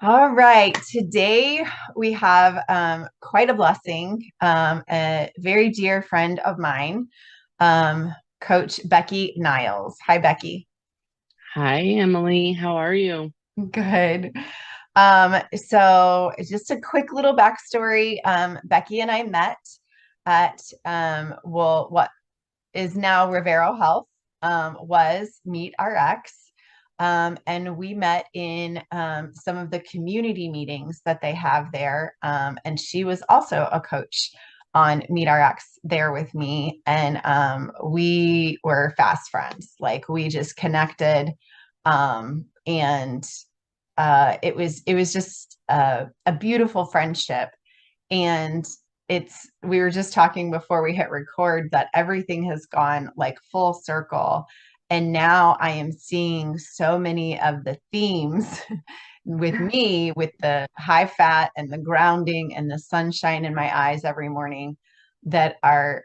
All right. Today we have quite a blessing. A very dear friend of mine, Coach Becky Niles. Hi, Becky. Hi, Emily. How are you? Good. So just a quick little backstory. Becky and I met at what is now Rivero Health, was Meet RX. And we met in some of the community meetings that they have there. And she was also a coach on Meet RX there with me. And we were fast friends. Like we just connected. And it was just a beautiful friendship. And we were just talking before we hit record that everything has gone like full circle. And now I am seeing so many of the themes with me, with the high fat and the grounding and the sunshine in my eyes every morning, that are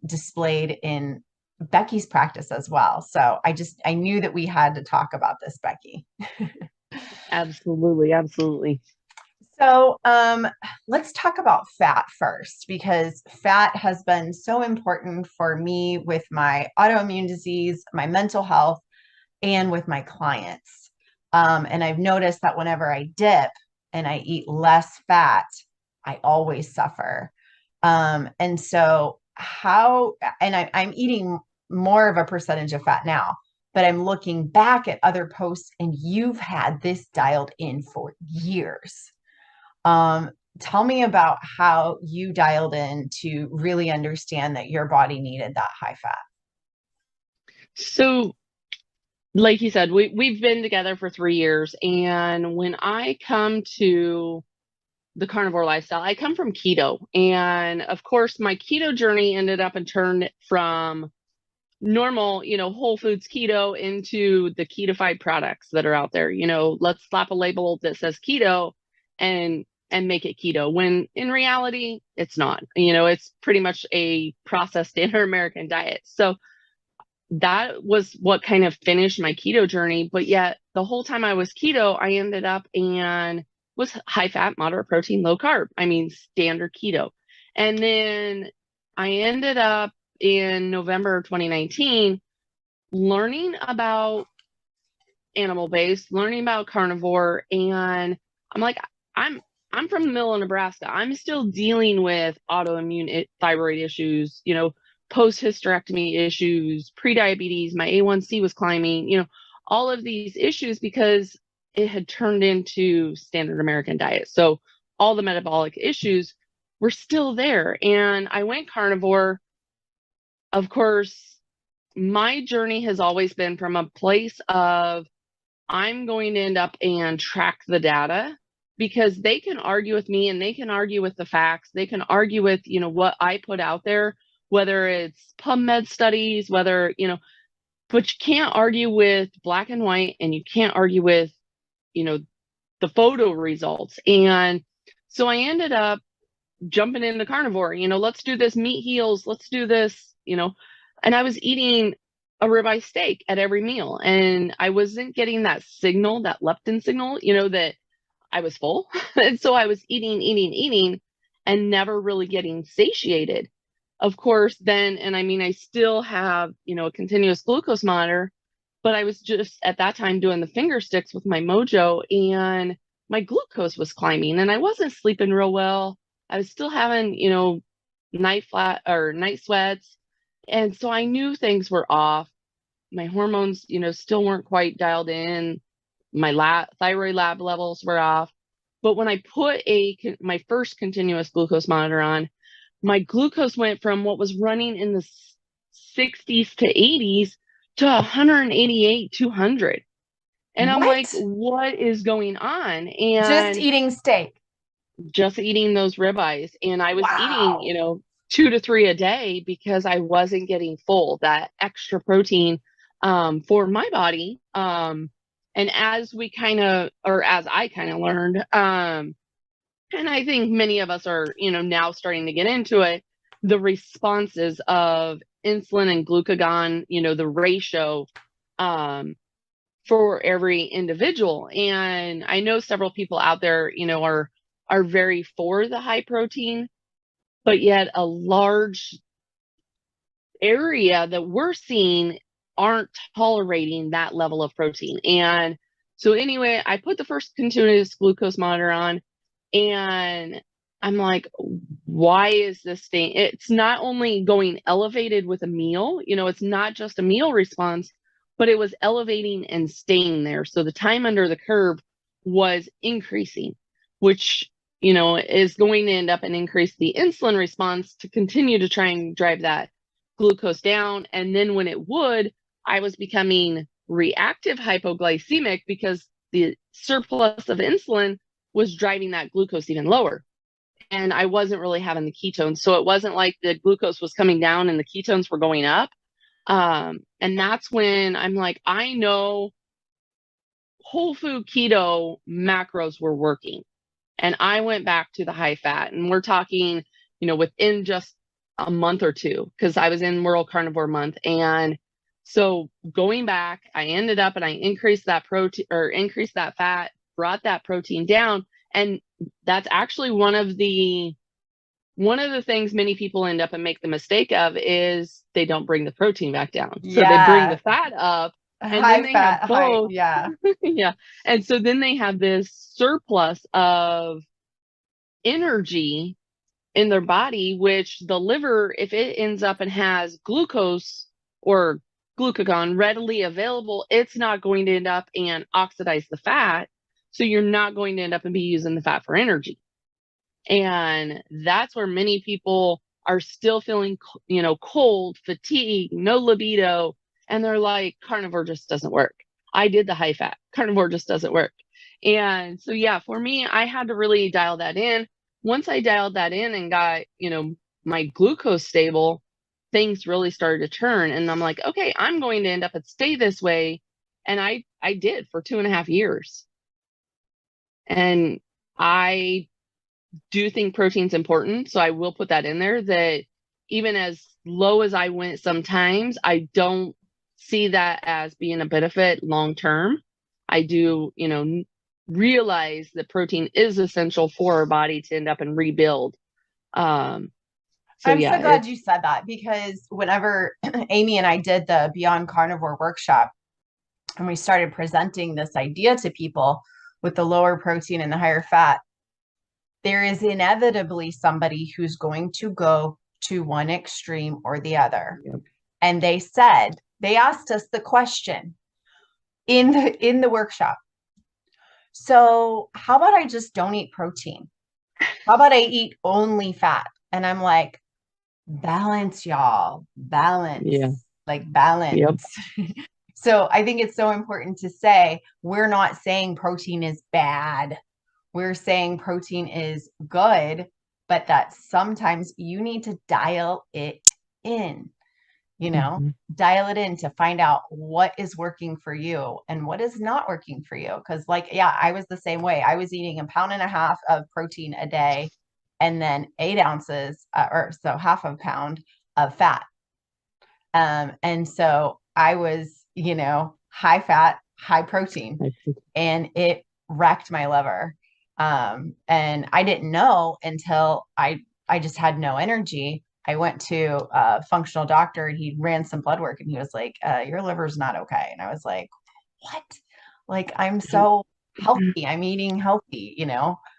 displayed in Becky's practice as well. So I knew that we had to talk about this, Becky. Absolutely, absolutely. So, let's talk about fat first, because fat has been so important for me with my autoimmune disease, my mental health, and with my clients. And I've noticed that whenever I dip and I eat less fat, I always suffer. And so, I'm eating more of a percentage of fat now, but I'm looking back at other posts, and you've had this dialed in for years. um, Tell me about how you dialed in to really understand that your body needed that high fat. So, like you said, we've been together for 3 years, and when I come to the carnivore lifestyle, I come from keto, and of course, my keto journey ended up and turned from normal, whole foods keto into the ketofied products that are out there. Let's slap a label that says keto and make it keto when in reality it's not. It's pretty much a processed standard American diet. So that was what kind of finished my keto journey. But yet, the whole time I was keto, I ended up and was high fat, moderate protein, low carb. I mean, standard keto. And then I ended up in November 2019 learning about animal based, learning about carnivore. And I'm like, I'm I'm from the middle of Nebraska. I'm still dealing with autoimmune thyroid issues, post hysterectomy issues, prediabetes. My A1C was climbing, all of these issues because it had turned into standard American diet. So all the metabolic issues were still there. And I went carnivore. Of course, my journey has always been from a place of I'm going to end up and track the data because they can argue with me and they can argue with the facts. They can argue with, what I put out there, whether it's PubMed studies, but you can't argue with black and white and you can't argue with, you know, the photo results. And so I ended up jumping into carnivore, let's do this meat heals, let's do this, and I was eating a ribeye steak at every meal and I wasn't getting that signal, that leptin signal, that I was full. And so I was eating and never really getting satiated. Of course, then, and I mean, I still have, a continuous glucose monitor, but I was just at that time doing the finger sticks with my Mojo and my glucose was climbing and I wasn't sleeping real well. I was still having, night sweats. And so I knew things were off. My hormones, still weren't quite dialed in. My thyroid lab levels were off. But when I put my first continuous glucose monitor on, my glucose went from what was running in the 60s to 80s to 188, 200. And I'm like, What? what is going on? Just And eating steak. just eating those ribeyes. And I was eating, Wow. 2 to 3 a day because I wasn't getting full, that extra protein for my body. And as I kind of learned, and I think many of us are, now starting to get into it, the responses of insulin and glucagon, the ratio, um, for every individual. And I know several people out there, are very for the high protein, but yet a large area that we're seeing aren't tolerating that level of protein. And so anyway, I put the first continuous glucose monitor on, and I'm like, why is this thing? It's not only going elevated with a meal, it's not just a meal response, but it was elevating and staying there. So the time under the curve was increasing, which, is going to end up and increase the insulin response to continue to try and drive that glucose down. And then when it would, I was becoming reactive hypoglycemic because the surplus of insulin was driving that glucose even lower. And I wasn't really having the ketones. So it wasn't like the glucose was coming down and the ketones were going up. And that's when I'm like, I know whole food keto macros were working. And I went back to the high fat, and we're talking, within just a month or two, because I was in World Carnivore Month. And so going back, I ended up and I increased that protein, or increased that fat, brought that protein down. And that's actually one of the things many people end up and make the mistake of is they don't bring the protein back down. So they bring the fat up, and then High they have fat, high, both. yeah. Yeah. And so then they have this surplus of energy in their body, which the liver, if it ends up and has glucose or glucagon readily available, it's not going to end up and oxidize the fat. So you're not going to end up and be using the fat for energy. And that's where many people are still feeling, cold, fatigue, no libido. And they're like, carnivore just doesn't work. I did the high fat. Carnivore just doesn't work. And so, yeah, for me, I had to really dial that in. Once I dialed that in and got, my glucose stable, things really started to turn. And I'm like, okay, I'm going to end up and stay this way. And I did for 2.5 years. And I do think protein's important. So I will put that in there, that even as low as I went sometimes, I don't see that as being a benefit long term. I do, realize that protein is essential for our body to end up and rebuild. I'm Yeah, so glad you said that, because whenever Amy and I did the Beyond Carnivore workshop and we started presenting this idea to people with the lower protein and the higher fat, there is inevitably somebody who's going to go to one extreme or the other. Yep. And they asked us the question in the workshop. So how about I just don't eat protein? How about I eat only fat? And I'm like, balance, y'all, balance, Yeah. like balance. Yep. So I think it's so important to say, we're not saying protein is bad. We're saying protein is good, but that sometimes you need to dial it in, dial it in to find out what is working for you and what is not working for you. Because I was the same way. I was eating 1.5 pounds of protein a day and then 8 ounces, or so half a pound of fat. And so I was, high fat, high protein, and it wrecked my liver. And I didn't know until I just had no energy. I went to a functional doctor and he ran some blood work and he was like, your liver's not okay. And I was like, what? Like, I'm so healthy. I'm eating healthy,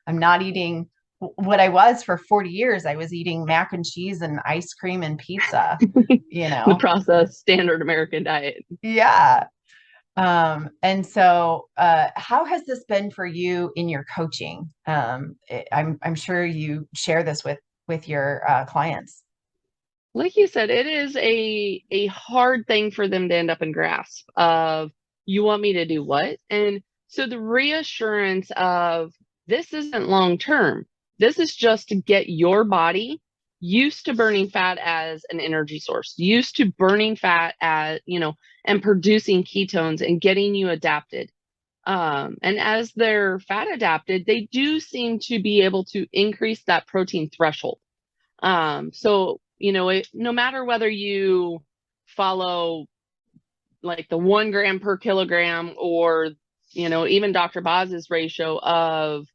I'm not eating what I was for 40 years. I was eating mac and cheese and ice cream and pizza, The processed standard American diet. Yeah. And so, how has this been for you in your coaching? I'm sure you share this with your clients. Like you said, it is a hard thing for them to end up and grasp of, you want me to do what? And so the reassurance of, this isn't long term. This is just to get your body used to burning fat as an energy source, used to burning fat as, and producing ketones and getting you adapted. And as they're fat adapted, they do seem to be able to increase that protein threshold. So, no matter whether you follow like the 1 gram per kilogram, or, even Dr. Boz's ratio of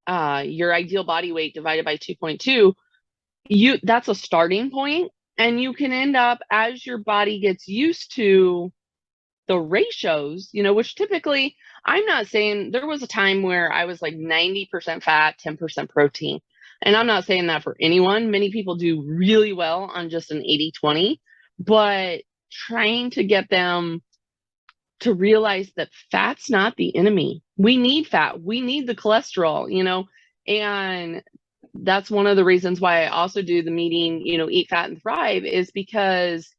your ideal body weight divided by 2.2, that's a starting point. And you can end up, as your body gets used to the ratios, which typically, I'm not saying, there was a time where I was like 90% fat, 10% protein. And I'm not saying that for anyone. Many people do really well on just an 80/20, but trying to get them to realize that fat's not the enemy. We need fat. We need the cholesterol, and that's one of the reasons why I also do the meeting, Eat Fat and Thrive, is because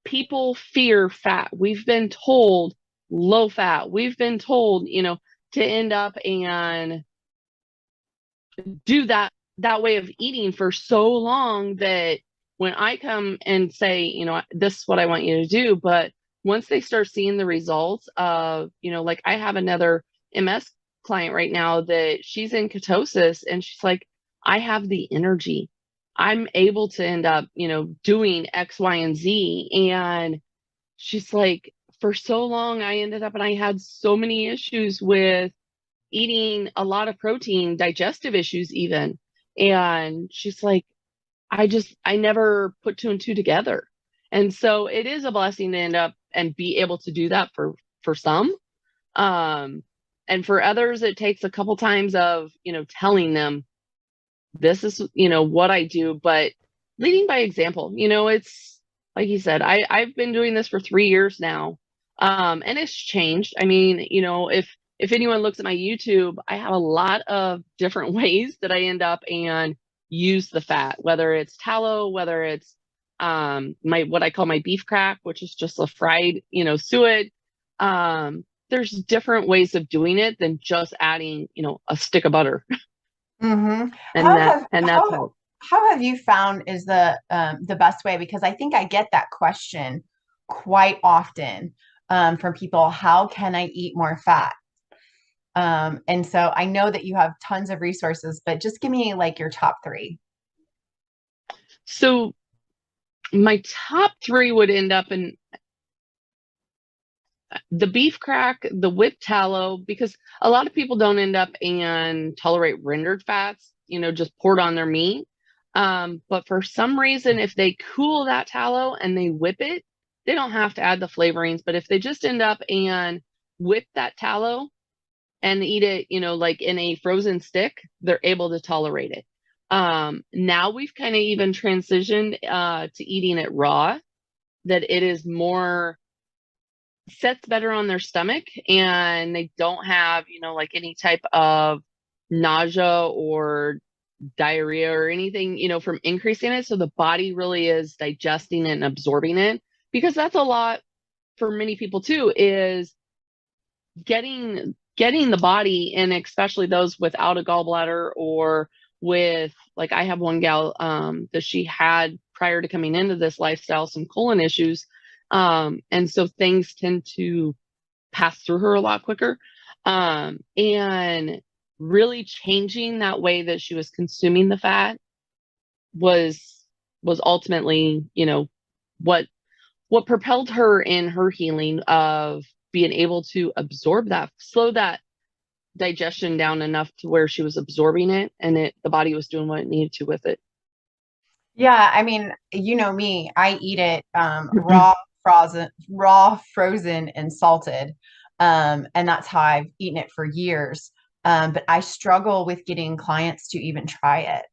people fear fat. We've been told low fat. We've been told, to end up and do that way of eating for so long, that when I come and say, this is what I want you to do, but once they start seeing the results of, like I have another MS client right now that she's in ketosis, and she's like, I have the energy. I'm able to end up, doing X, Y, and Z. And she's like, for so long, I ended up, and I had so many issues with eating a lot of protein, digestive issues even. And she's like, I never put two and two together. And so it is a blessing to end up and be able to do that for some. And for others, it takes a couple times of, telling them this is, what I do, but leading by example. It's like you said, I've been doing this for 3 years now. And it's changed. I mean, if anyone looks at my YouTube, I have a lot of different ways that I end up and use the fat, whether it's tallow, whether it's what I call my beef crack, which is just a fried, suet. There's different ways of doing it than just adding, a stick of butter. Mm-hmm. And that's how. How have you found is the best way? Because I think I get that question quite often from people. How can I eat more fat? And so I know that you have tons of resources, but just give me like your top three. So my top three would end up in the beef crack, the whipped tallow, because a lot of people don't end up and tolerate rendered fats, just poured on their meat. But for some reason, if they cool that tallow and they whip it, they don't have to add the flavorings. But if they just end up and whip that tallow and eat it, like in a frozen stick, they're able to tolerate it. Now we've kind of even transitioned to eating it raw, that it is more sets better on their stomach, and they don't have, like any type of nausea or diarrhea or anything, from increasing it. So the body really is digesting it and absorbing it, because that's a lot for many people too, is getting the body, and especially those without a gallbladder, or with, like, I have one gal that she had, prior to coming into this lifestyle, some colon issues. And so things tend to pass through her a lot quicker. And really changing that way that she was consuming the fat was ultimately, what propelled her in her healing, of being able to absorb that, slow that digestion down enough to where she was absorbing it, and the body was doing what it needed to with it. Yeah, I mean, you know me, I eat it raw, frozen, and salted. And that's how I've eaten it for years. But I struggle with getting clients to even try it.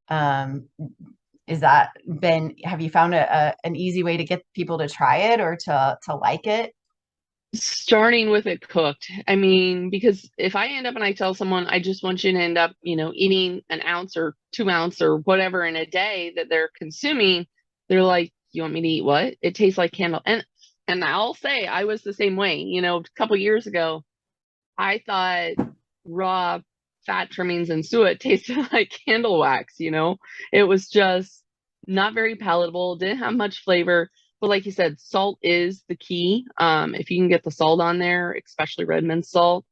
Um, have you found an easy way to get people to try it or to like it? Starting with it cooked. I mean, because if I end up and I tell someone, I just want you to end up, eating an ounce or 2 ounce or whatever in a day that they're consuming, they're like, you want me to eat what? It tastes like candle. And I'll say I was the same way. A couple years ago, I thought raw fat trimmings and suet tasted like candle wax. It was just not very palatable, didn't have much flavor. But like you said, salt is the key. If you can get the salt on there, especially Redmond salt,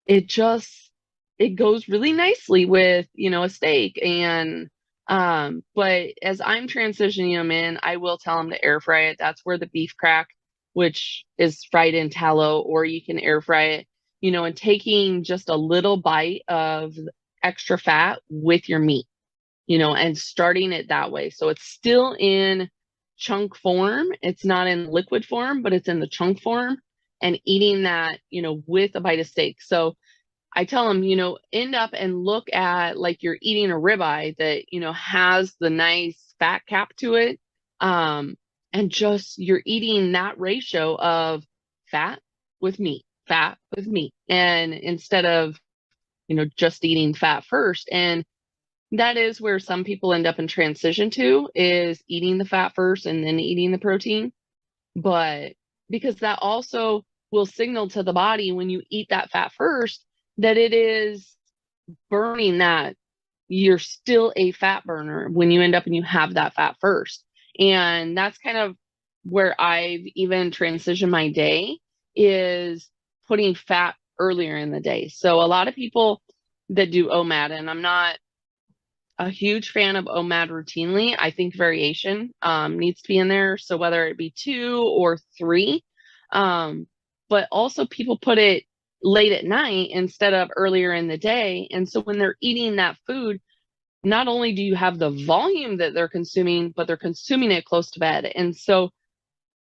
it goes really nicely with, a steak. And But as I'm transitioning them in, I will tell them to air fry it. That's where the beef crack, which is fried in tallow, or you can air fry it, and taking just a little bite of extra fat with your meat, and starting it that way. So it's still in chunk form. It's not in liquid form, but it's in the chunk form, and eating that, with a bite of steak. So I tell them, end up and look at like you're eating a ribeye that, has the nice fat cap to it. And just you're eating that ratio of fat with meat, fat with meat. And instead of, just eating fat first. And that is where some people end up in transition to, is eating the fat first and then eating the protein. But because that also will signal to the body when you eat that fat first that it is burning that you're still a fat burner when you end up and you have that fat first. And that's kind of where I've even transitioned my day, is putting fat earlier in the day. So a lot of people that do OMAD, and I'm not a huge fan of OMAD routinely. I think variation needs to be in there. So whether it be 2 or 3, but also people put it late at night instead of earlier in the day. And so when they're eating that food, not only do you have the volume that they're consuming, but they're consuming it close to bed. And so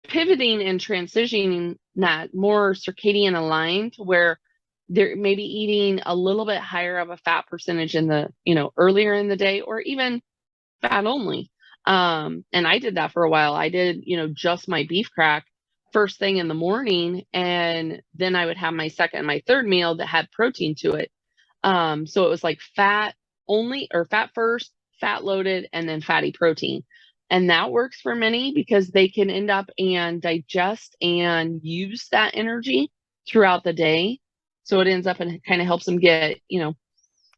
pivoting and transitioning that more circadian aligned, where they're maybe eating a little bit higher of a fat percentage in the, earlier in the day, or even fat only. And I did that for a while. I did, just my beef crack first thing in the morning. And then I would have my second and my third meal that had protein to it. So it was like fat only, or fat first, fat loaded, and then fatty protein. And that works for many because they can end up and digest and use that energy throughout the day. So it ends up and kind of helps them get,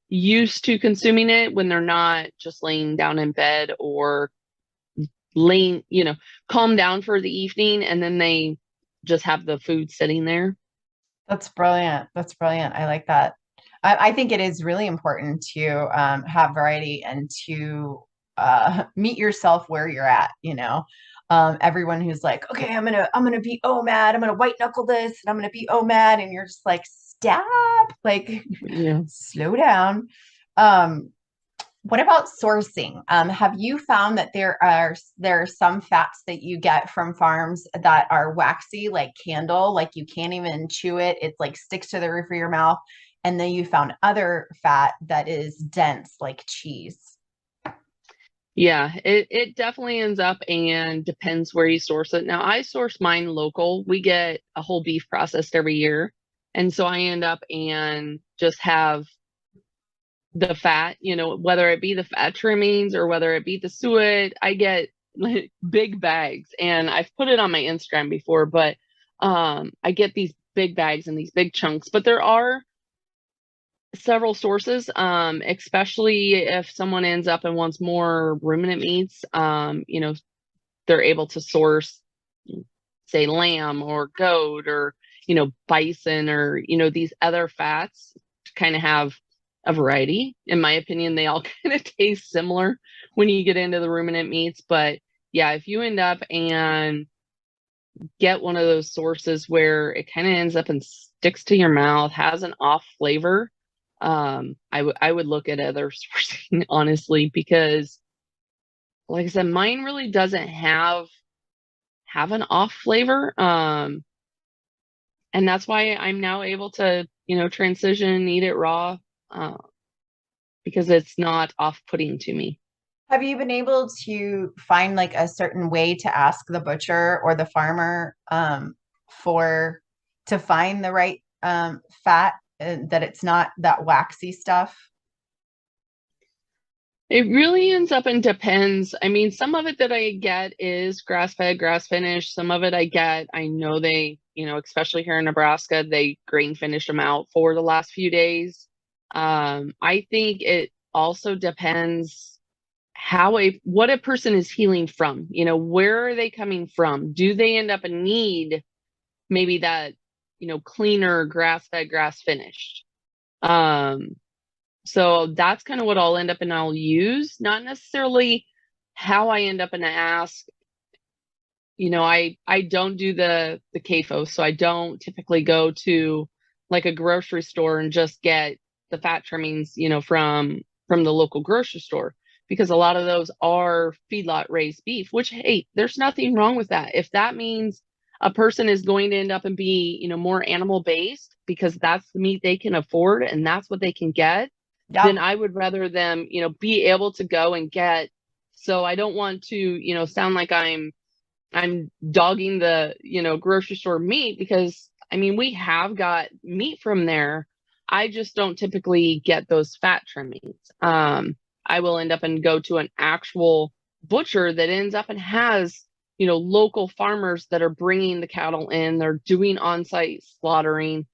used to consuming it when they're not just laying down in bed or laying, calm down for the evening, and then they just have the food sitting there. That's brilliant. That's brilliant. I like that. I think it is really important to have variety and to meet yourself where you're at, everyone who's like, okay, I'm gonna be OMAD, I'm gonna white knuckle this, and I'm gonna be OMAD, and you're just like, stop, like Yeah. slow down. Um, what about sourcing? Have you found that there are some fats that you get from farms that are waxy, like candle, like you can't even chew it? It's like sticks to the roof of your mouth. And then you found other fat that is dense, like cheese. Yeah, it definitely ends up and depends where you source it. Now, I source mine local. We get a whole beef processed every year. And so I end up and just have the fat, whether it be the fat trimmings or whether it be the suet, I get like big bags. And I've put it on my Instagram before, but I get these big bags and these big chunks. But there are several sources, especially if someone ends up and wants more ruminant meats, they're able to source, say, lamb or goat or, bison or, these other fats to kind of have a variety. In my opinion, they all kind of taste similar when you get into the ruminant meats. But yeah, if you end up and get one of those sources where it kind of ends up and sticks to your mouth, has an off flavor, I would look at other sourcing, honestly, because like I said, mine really doesn't have an off flavor. And that's why I'm now able to, transition and eat it raw, uh, because it's not off-putting to me. Have you been able to find like a certain way to ask the butcher or the farmer for to find the right fat, that it's not that waxy stuff? It really ends up and depends. I mean, some of it that I get is grass-fed, grass-finished. Some of it I know they, especially here in Nebraska, they grain finish them out for the last few days. I think it also depends what a person is healing from. Where are they coming from? Do they end up and need maybe that, cleaner grass-fed, grass-finished? So that's kind of what I'll end up and I'll use, not necessarily how I end up and ask. I don't do the CAFO, so I don't typically go to like a grocery store and just get the fat trimmings, from the local grocery store, because a lot of those are feedlot raised beef, which, hey, there's nothing wrong with that. If that means a person is going to end up and be, more animal based because that's the meat they can afford and that's what they can get, then Yeah. I would rather them, be able to go and get. So I don't want to, sound like I'm dogging the, grocery store meat, because I mean, we have got meat from there. I just don't typically get those fat trimmings. I will end up and go to an actual butcher that ends up and has, local farmers that are bringing the cattle in. They're doing on-site slaughtering,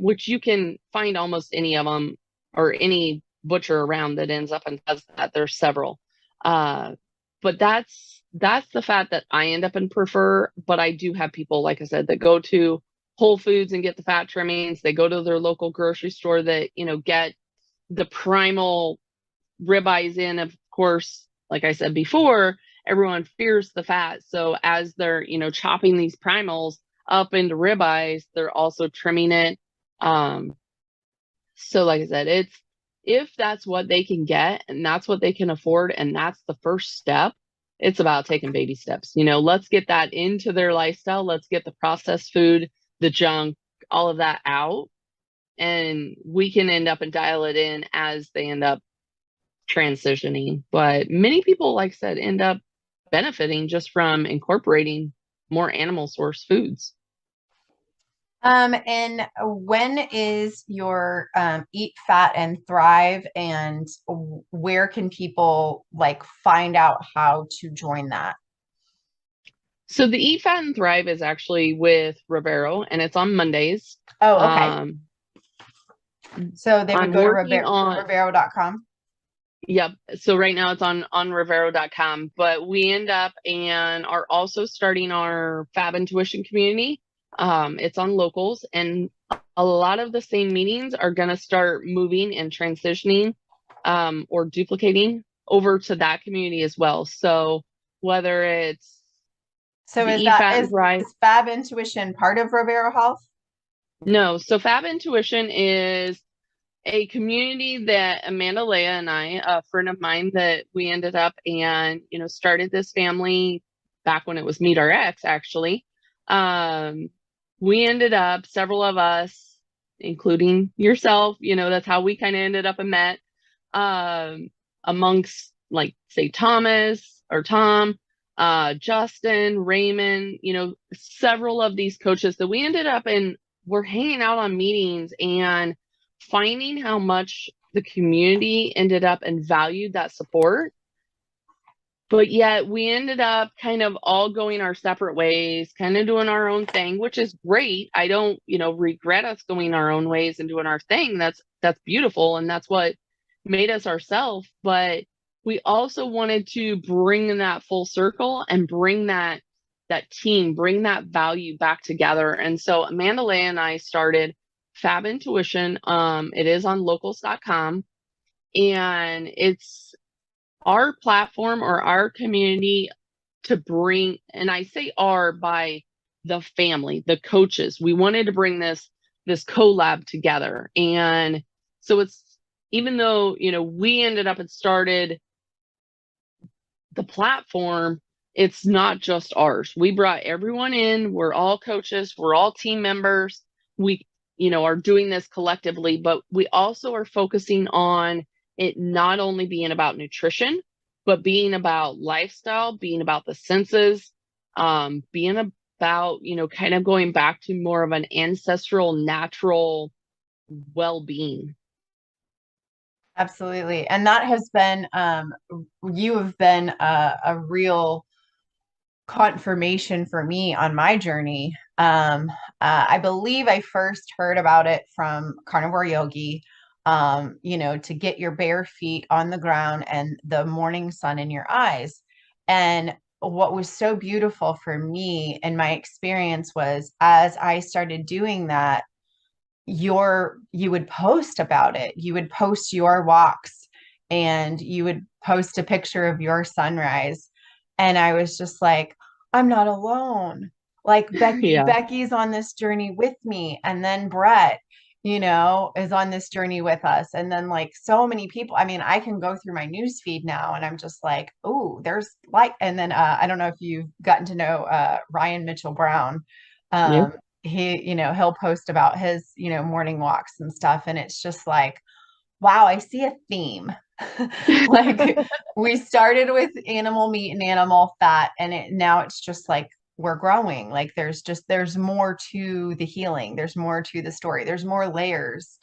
which you can find almost any of them, or any butcher around that ends up and does that. There's several. Uh, but that's the fat that I end up and prefer. But I do have people, like I said, that go to Whole Foods and get the fat trimmings. They go to their local grocery store that, get the primal ribeyes in. Of course, like I said before, everyone fears the fat. So as they're, chopping these primals up into ribeyes, they're also trimming it. Um, so like I said, if that's what they can get and that's what they can afford and that's the first step, it's about taking baby steps. Let's get that into their lifestyle. Let's get the processed food, the junk, all of that out, and we can end up and dial it in as they end up transitioning. But many people, like I said, end up benefiting just from incorporating more animal source foods. And when is your Eat Fat and Thrive, and where can people like find out how to join that? So the Eat Fat and Thrive is actually with Rivero, and it's on Mondays. Oh, okay. Um, So they would I'm go to working on, Rivero.com. yep. So right now it's on Rivero.com, but we end up and are also starting our Fab Intuition community. It's on locals, and a lot of the same meetings are going to start moving and transitioning, or duplicating over to that community as well. So whether it's So the is Eat that Fat and Thrive. is Fab Intuition part of Rivero Health? No, so Fab Intuition is a community that Amanda Leah and I, a friend of mine, that we ended up and, started this family back when it was Meet Our Ex, actually. Um, we ended up, several of us, including yourself, that's how we kind of ended up and met, um, amongst, like, say, Thomas or Tom, Justin, Raymond, several of these coaches that we ended up and we're hanging out on meetings and finding how much the community ended up and valued that support. But yet we ended up kind of all going our separate ways, kind of doing our own thing, which is great. I don't, regret us going our own ways and doing our thing. That's beautiful. And that's what made us ourselves. But we also wanted to bring that full circle and bring that team, bring that value back together. And so Amanda Leigh and I started Fab Intuition. It is on locals.com, and it's our platform or our community to bring, and I say our by the family, the coaches. We wanted to bring this collab together. And so it's, even though, we ended up and started the platform, it's not just ours. We brought everyone in. We're all coaches, we're all team members. We, are doing this collectively, but we also are focusing on it not only being about nutrition, but being about lifestyle, being about the senses, being about, kind of going back to more of an ancestral, natural well-being. Absolutely. And that has been, you have been a real confirmation for me on my journey. I believe I first heard about it from Carnivore Yogi, to get your bare feet on the ground and the morning sun in your eyes. And what was so beautiful for me and my experience was as I started doing that, you would post about it. You would post your walks and you would post a picture of your sunrise. And I was just like, I'm not alone. Like Yeah. Becky's on this journey with me. And then Brett, is on this journey with us. And then like so many people. I mean, I can go through my news feed now and I'm just like, oh, there's like, and then I don't know if you've gotten to know Ryan Mitchell Brown. Yeah. He'll post about his, morning walks and stuff. And it's just like, wow, I see a theme. Like we started with animal meat and animal fat, and now it's just like we're growing. Like there's more to the healing. There's more to the story. There's more layers.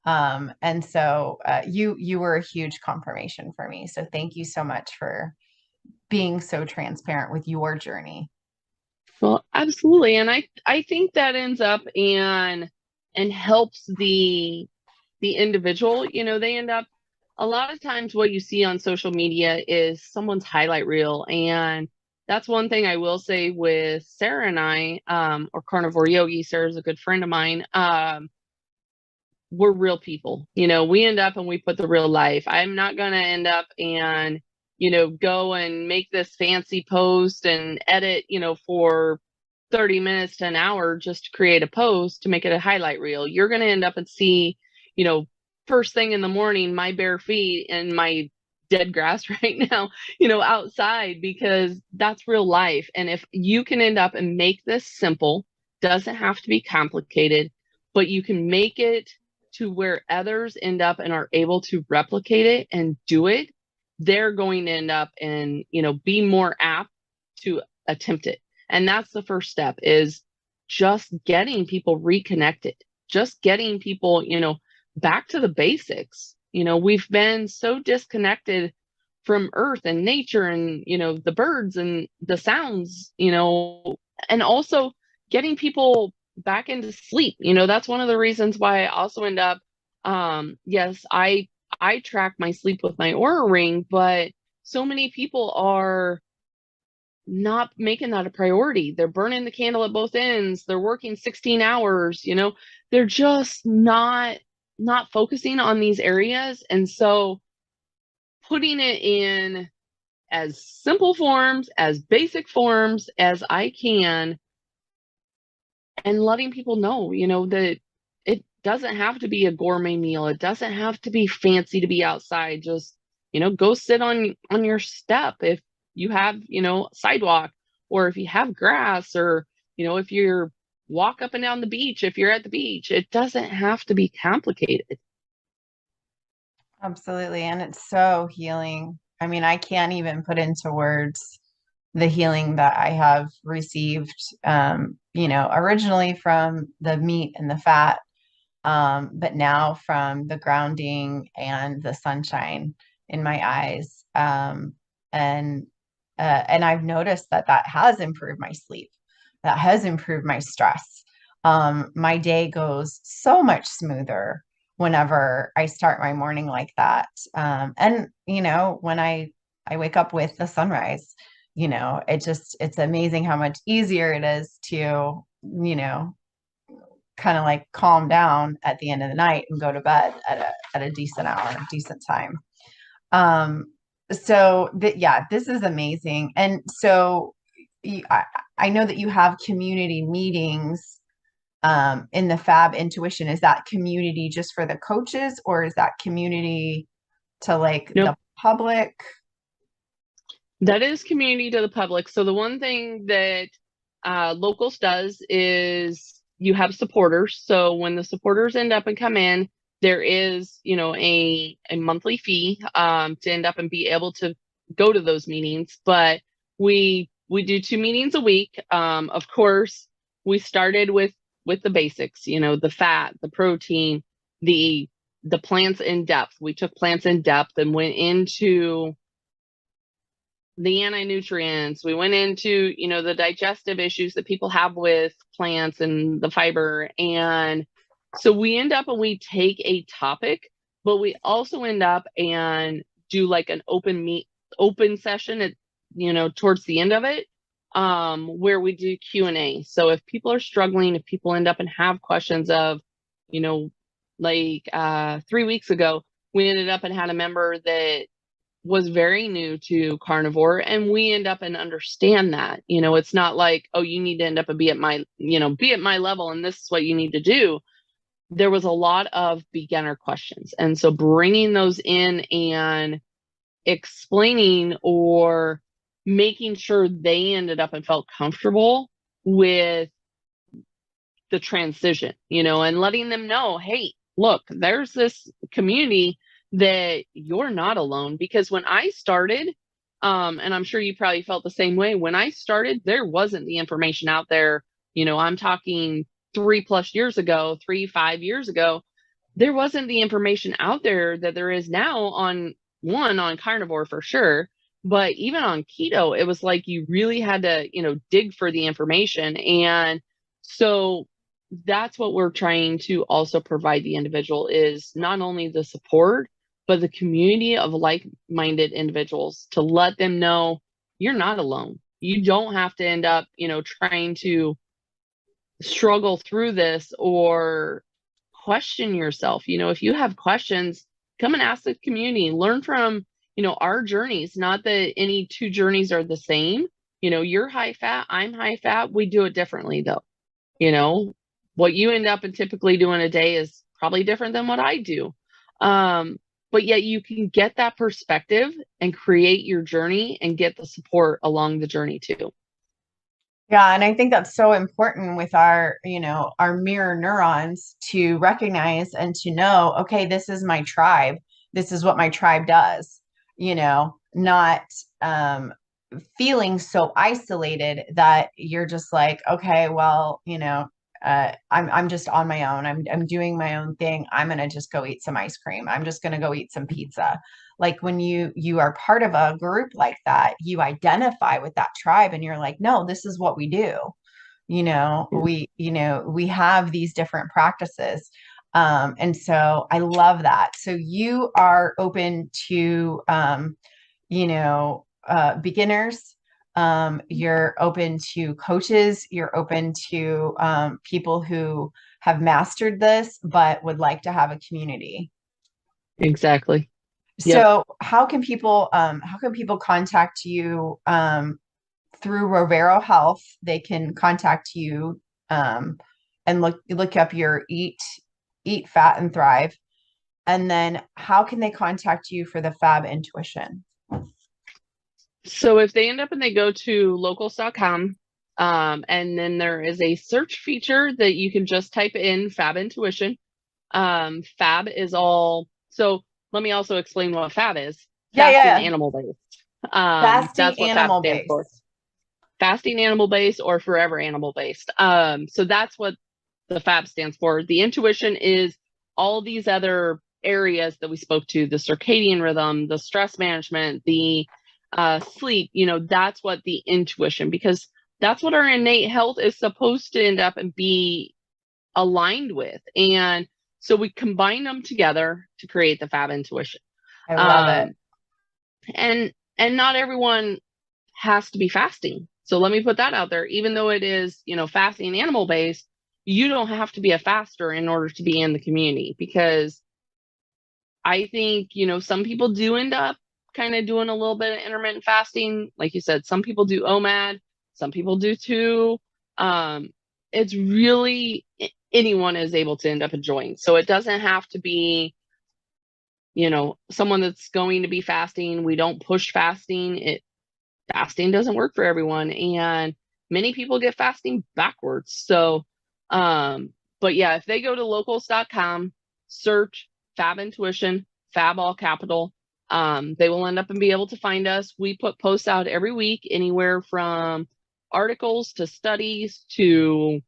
And so you were a huge confirmation for me. So thank you so much for being so transparent with your journey. Well, absolutely. And I think that ends up and helps the individual. They end up a lot of times what you see on social media is someone's highlight reel. And that's one thing I will say with Sarah and I, or Carnivore Yogi. Sarah's a good friend of mine. We're real people. We end up and we put the real life. I'm not going to end up and, go and make this fancy post and edit, for 30 minutes to an hour just to create a post to make it a highlight reel. You're going to end up and see, first thing in the morning, my bare feet and my dead grass right now, outside, because that's real life. And if you can end up and make this simple, doesn't have to be complicated, but you can make it to where others end up and are able to replicate it and do it, they're going to end up and, be more apt to attempt it. And that's the first step, is just getting people reconnected, just getting people, back to the basics. We've been so disconnected from earth and nature and, the birds and the sounds, and also getting people back into sleep. That's one of the reasons why I also end up, yes, I track my sleep with my Aura Ring, but so many people are not making that a priority. They're burning the candle at both ends. They're working 16 hours, they're just not focusing on these areas. And so putting it in as simple forms, as basic forms as I can, and letting people know, that it doesn't have to be a gourmet meal. It doesn't have to be fancy to be outside. Just, go sit on your step if you have, sidewalk, or if you have grass, or, if you're walk up and down the beach, if you're at the beach. It doesn't have to be complicated. Absolutely. And it's so healing. I mean, I can't even put into words the healing that I have received, originally from the meat and the fat, but now from the grounding and the sunshine in my eyes. And I've noticed that has improved my sleep, that has improved my stress. My day goes so much smoother whenever I start my morning like that. And when I wake up with the sunrise, it's amazing how much easier it is to, kind of like calm down at the end of the night and go to bed at a decent hour, decent time. Um, yeah, this is amazing. And so I know that you have community meetings in the Fab Intuition. Is that community just for the coaches, or is that community to like Nope. the public? That is community to the public. So the one thing that Locals does is you have supporters. So when the supporters end up and come in, there is, a monthly fee to end up and be able to go to those meetings. But we do 2 meetings a week. Of course, we started with the basics, the fat, the protein, the plants in depth. We took plants in depth and went into the anti-nutrients. We went into, the digestive issues that people have with plants and the fiber. And so we end up and we take a topic, but we also end up and do like an open session at, towards the end of it, where we do Q&A. So if people are struggling, if people end up and have questions of, like 3 weeks ago, we ended up and had a member that was very new to carnivore, and we end up and understand that, it's not like, oh, you need to end up and be at my level and this is what you need to do. There was a lot of beginner questions, and so bringing those in and explaining or making sure they ended up and felt comfortable with the transition, and letting them know, hey, look, there's this community that you're not alone. Because when I started, and I'm sure you probably felt the same way, when I started, there wasn't the information out there. I'm talking 3+ years ago, 5 years ago, there wasn't the information out there that there is now on carnivore for sure. But even on keto, it was like you really had to, dig for the information. And so that's what we're trying to also provide the individual, is not only the support, but the community of like-minded individuals, to let them know you're not alone. You don't have to end up, trying to struggle through this or question yourself. If you have questions, come and ask the community, learn from, our journeys. Not that any two journeys are the same. You're high fat, I'm high fat. We do it differently though. What you end up and typically do in a day is probably different than what I do. But yet you can get that perspective and create your journey and get the support along the journey too. Yeah, and I think that's so important with our, our mirror neurons to recognize and to know, okay, this is my tribe. This is what my tribe does, not feeling so isolated that you're just like, okay, well, I'm just on my own. I'm doing my own thing. I'm gonna just go eat some ice cream. I'm just gonna go eat some pizza. Like when you are part of a group like that, you identify with that tribe and you're like, no, this is what we do. Yeah. We have these different practices. And so I love that. So you are open to beginners. You're open to coaches. You're open to people who have mastered this but would like to have a community. Exactly. Yep. So how can people contact you through Rovero Health? They can contact you and look up your eat fat and thrive. And then how can they contact you for the Fab Intuition? So if they end up and they go to locals.com, and then there is a search feature that you can just type in Fab Intuition. Fab is all. So let me also explain what Fab is. Yeah, Fasting yeah. animal based. Fasting That's what Fab animal stands for. base. Fasting animal based or forever animal based. So that's what the Fab stands for. The intuition is all these other areas that we spoke to: the circadian rhythm, the stress management, the sleep. That's what the intuition, because that's what our innate health is supposed to end up and be aligned with. And so we combine them together to create the Fab Intuition. I love it. Um, and not everyone has to be fasting. So let me put that out there. Even though it is, fasting animal based, you don't have to be a faster in order to be in the community, because I think, some people do end up kind of doing a little bit of intermittent fasting. Like you said, some people do OMAD, some people do too. It's really anyone is able to end up enjoying. So it doesn't have to be, someone that's going to be fasting. We don't push fasting. Fasting doesn't work for everyone, and many people get fasting backwards. So, but yeah, if they go to locals.com, search Fab Intuition, Fab all capital, they will end up and be able to find us. We put posts out every week, anywhere from articles to studies to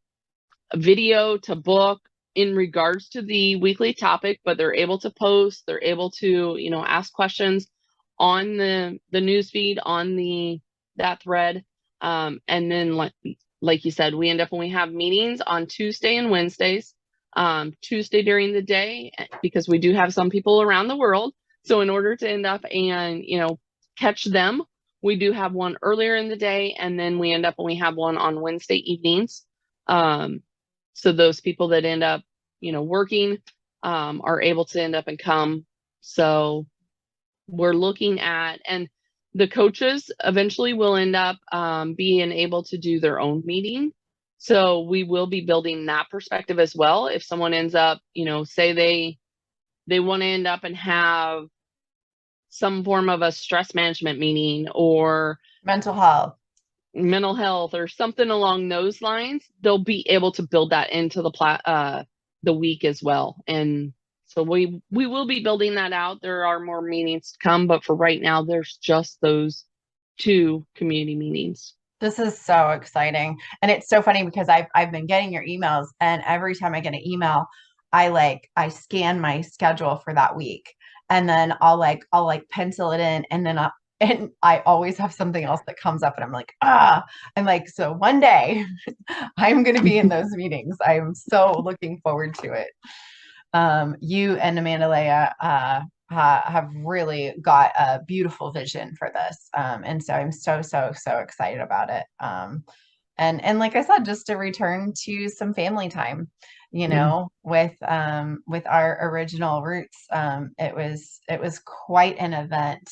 video to book, in regards to the weekly topic. But they're able to post, they're able to, ask questions on the news feed, on that thread. And then like you said, we end up when we have meetings on Tuesday and Wednesdays. Tuesday during the day, because we do have some people around the world. So in order to end up and, catch them, we do have one earlier in the day, and then we end up when we have one on Wednesday evenings. So those people that end up, working, are able to end up and come. So we're looking at, and the coaches eventually will end up being able to do their own meeting. So we will be building that perspective as well. If someone ends up, say they want to end up and have some form of a stress management meeting or Mental health. mental health or something along those lines, they'll be able to build that into the week as well. And so we will be building that out. There are more meetings to come, but for right now, there's just those 2 community meetings. This is so exciting. And it's so funny because I've been getting your emails, and every time I get an email, I scan my schedule for that week, and then I'll pencil it in, and then and I always have something else that comes up, and I'm like, so one day I'm going to be in those meetings. I'm so looking forward to it. You and Amanda Leah have really got a beautiful vision for this. And so I'm so excited about it. And like I said, just to return to some family time, with our original roots. It was quite an event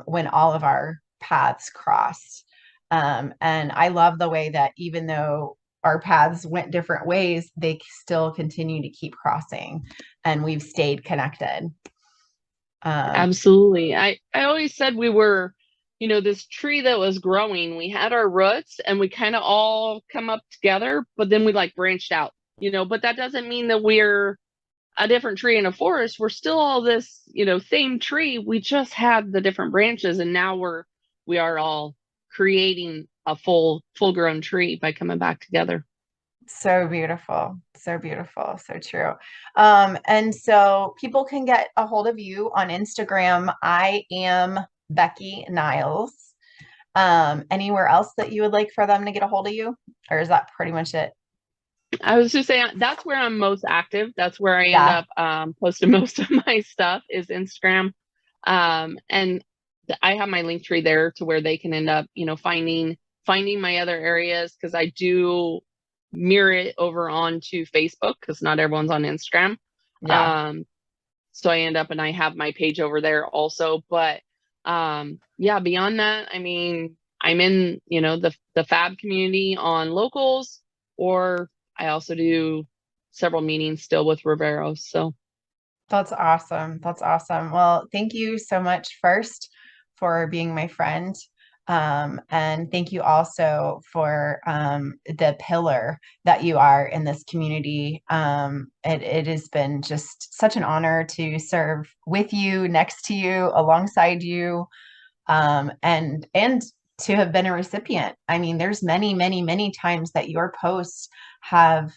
when all of our paths crossed. And I love the way that even though our paths went different ways, they still continue to keep crossing, and we've stayed connected. Absolutely. I always said we were, this tree that was growing. We had our roots and we kind of all come up together, but then we like branched out, but that doesn't mean that we're a different tree in a forest. We're still all this, same tree. We just had the different branches, and now we are all creating a full grown tree by coming back together. So beautiful, so beautiful, so true. And so people can get a hold of you on Instagram. I am Becky Niles. Anywhere else that you would like for them to get a hold of you, or is that pretty much it? I was just saying that's where I'm most active. That's where I end Yeah. up posting most of my stuff is Instagram. And I have my link tree there to where they can end up, finding my other areas, because I do mirror it over onto Facebook because not everyone's on Instagram. Yeah. So I end up and I have my page over there also. But yeah, beyond that, I mean, I'm in, the fab community on locals, or I also do several meetings still with Riveros. So That's awesome. That's awesome. Well, thank you so much first for being my friend. And thank you also for the pillar that you are in this community. It has been just such an honor to serve with you, next to you, alongside you, and to have been a recipient. I mean, there's many times that your posts have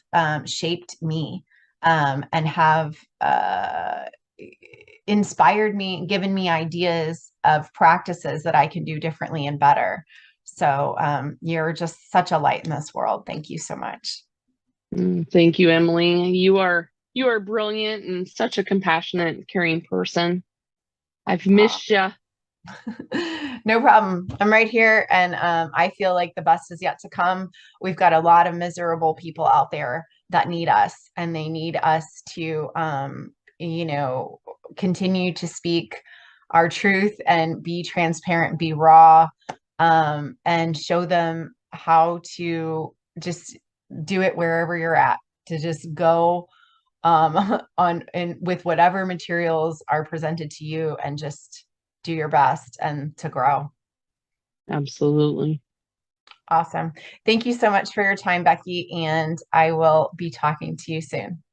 shaped me, and have inspired me, given me ideas of practices that I can do differently and better. So you're just such a light in this world. Thank you so much. thank you, Emily. You are brilliant and such a compassionate, caring person. I've missed you. No problem. I'm right here, and I feel like the best is yet to come. We've got a lot of miserable people out there that need us, and they need us to, continue to speak our truth and be transparent, be raw, and show them how to just do it wherever you're at, to just go on and with whatever materials are presented to you, and just do your best and to grow. Absolutely. Awesome. Thank you so much for your time, Becky, and I will be talking to you soon.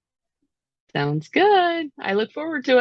Sounds good. I look forward to it.